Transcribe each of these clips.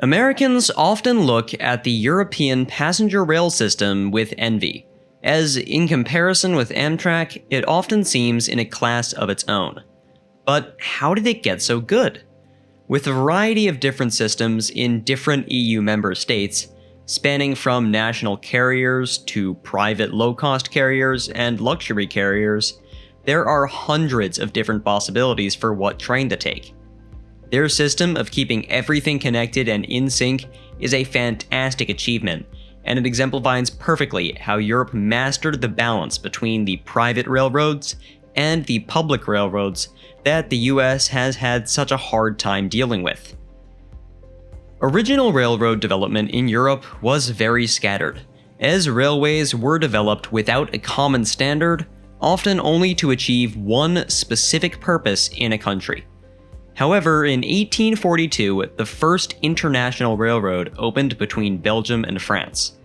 Americans often look at the European passenger rail system with envy, as in comparison with Amtrak, it often seems in a class of its own. But how did it get so good? With a variety of different systems in different EU member states, spanning from national carriers to private low-cost carriers and luxury carriers, there are hundreds of different possibilities for what train to take. Their system of keeping everything connected and in sync is a fantastic achievement, and it exemplifies perfectly how Europe mastered the balance between the private railroads and the public railroads that the US has had such a hard time dealing with. Original railroad development in Europe was very scattered, as railways were developed without a common standard, often only to achieve one specific purpose in a country. However, in 1842, the first international railroad opened between Belgium and France,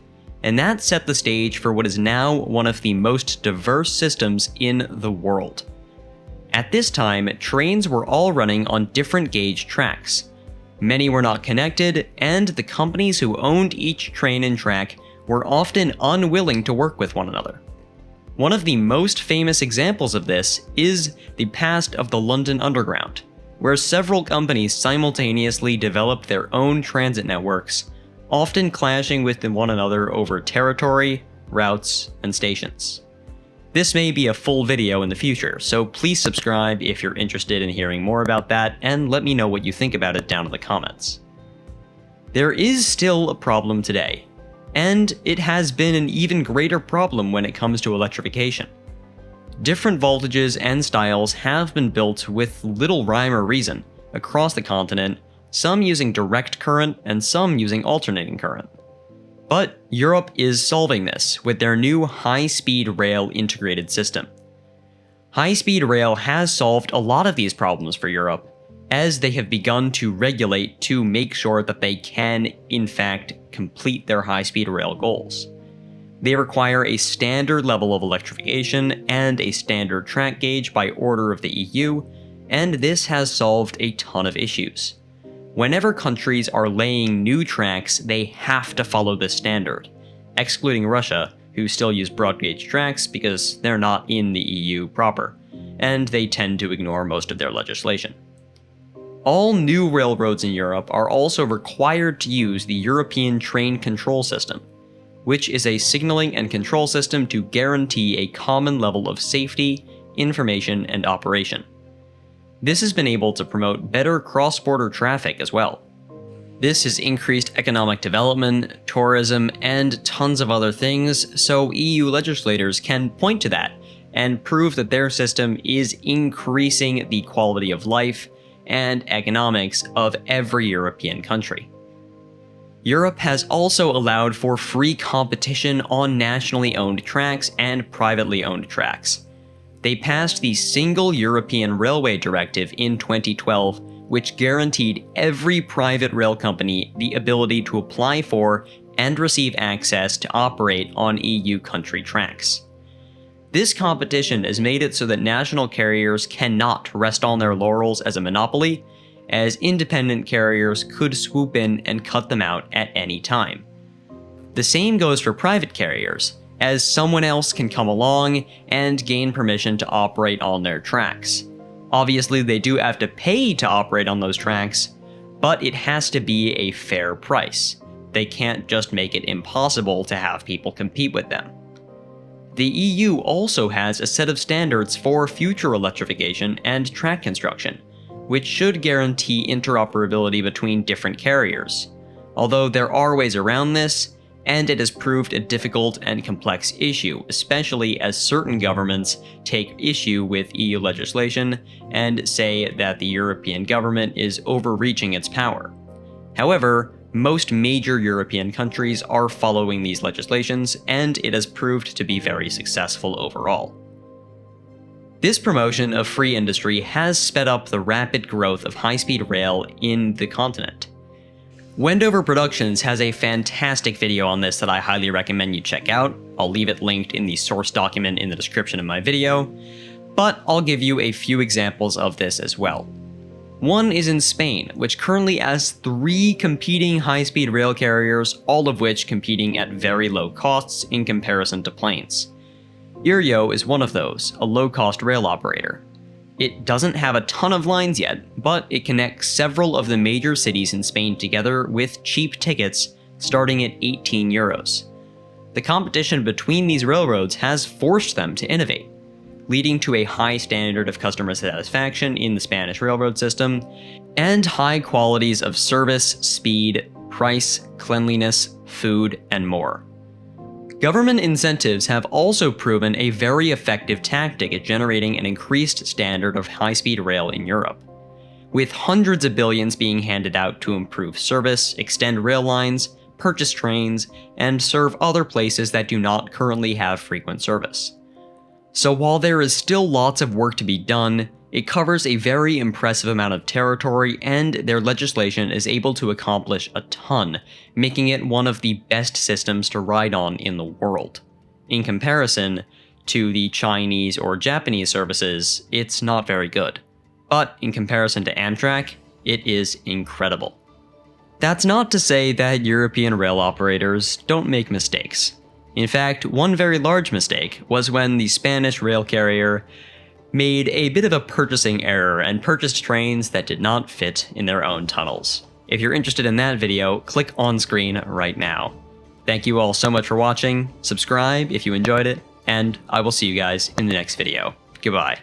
and that set the stage for what is now one of the most diverse systems in the world. At this time, trains were all running on different gauge tracks. Many were not connected, and the companies who owned each train and track were often unwilling to work with one another. One of the most famous examples of this is the past of the London Underground, where several companies simultaneously developed their own transit networks, often clashing with one another over territory, routes, and stations. This may be a full video in the future, so please subscribe if you're interested in hearing more about that, and let me know what you think about it down in the comments. There is still a problem today, and it has been an even greater problem when it comes to electrification. Different voltages and styles have been built with little rhyme or reason across the continent, some using direct current and some using alternating current. But Europe is solving this with their new high-speed rail integrated system. High-speed rail has solved a lot of these problems for Europe, as they have begun to regulate to make sure that they can, in fact, complete their high-speed rail goals. They require a standard level of electrification and a standard track gauge by order of the EU, and this has solved a ton of issues. Whenever countries are laying new tracks, they have to follow this standard, excluding Russia, who still use broad gauge tracks because they're not in the EU proper, and they tend to ignore most of their legislation. All new railroads in Europe are also required to use the European Train Control System, which is a signaling and control system to guarantee a common level of safety, information, and operation. This has been able to promote better cross-border traffic as well. This has increased economic development, tourism, and tons of other things, so EU legislators can point to that and prove that their system is increasing the quality of life and economics of every European country. Europe has also allowed for free competition on nationally owned tracks and privately owned tracks. They passed the Single European Railway Directive in 2012, which guaranteed every private rail company the ability to apply for and receive access to operate on EU country tracks. This competition has made it so that national carriers cannot rest on their laurels as a monopoly, as independent carriers could swoop in and cut them out at any time. The same goes for private carriers, as someone else can come along and gain permission to operate on their tracks. Obviously, they do have to pay to operate on those tracks, but it has to be a fair price. They can't just make it impossible to have people compete with them. The EU also has a set of standards for future electrification and track construction, which should guarantee interoperability between different carriers. Although there are ways around this, and it has proved a difficult and complex issue, especially as certain governments take issue with EU legislation and say that the European government is overreaching its power. However, most major European countries are following these legislations, and it has proved to be very successful overall. This promotion of free industry has sped up the rapid growth of high-speed rail in the continent. Wendover Productions has a fantastic video on this that I highly recommend you check out. I'll leave it linked in the source document in the description of my video, but I'll give you a few examples of this as well. One is in Spain, which currently has 3 competing high-speed rail carriers, all of which competing at very low costs in comparison to planes. Iryo is one of those, a low-cost rail operator. It doesn't have a ton of lines yet, but it connects several of the major cities in Spain together with cheap tickets starting at 18 euros. The competition between these railroads has forced them to innovate, leading to a high standard of customer satisfaction in the Spanish railroad system, and high qualities of service, speed, price, cleanliness, food, and more. Government incentives have also proven a very effective tactic at generating an increased standard of high-speed rail in Europe, with hundreds of billions being handed out to improve service, extend rail lines, purchase trains, and serve other places that do not currently have frequent service. So while there is still lots of work to be done, it covers a very impressive amount of territory, and their legislation is able to accomplish a ton, making it one of the best systems to ride on in the world. In comparison to the Chinese or Japanese services, it's not very good. But in comparison to Amtrak, it is incredible. That's not to say that European rail operators don't make mistakes. In fact, one very large mistake was when the Spanish rail carrier made a bit of a purchasing error and purchased trains that did not fit in their own tunnels. If you're interested in that video, click on screen right now. Thank you all so much for watching, subscribe if you enjoyed it, and I will see you guys in the next video. Goodbye.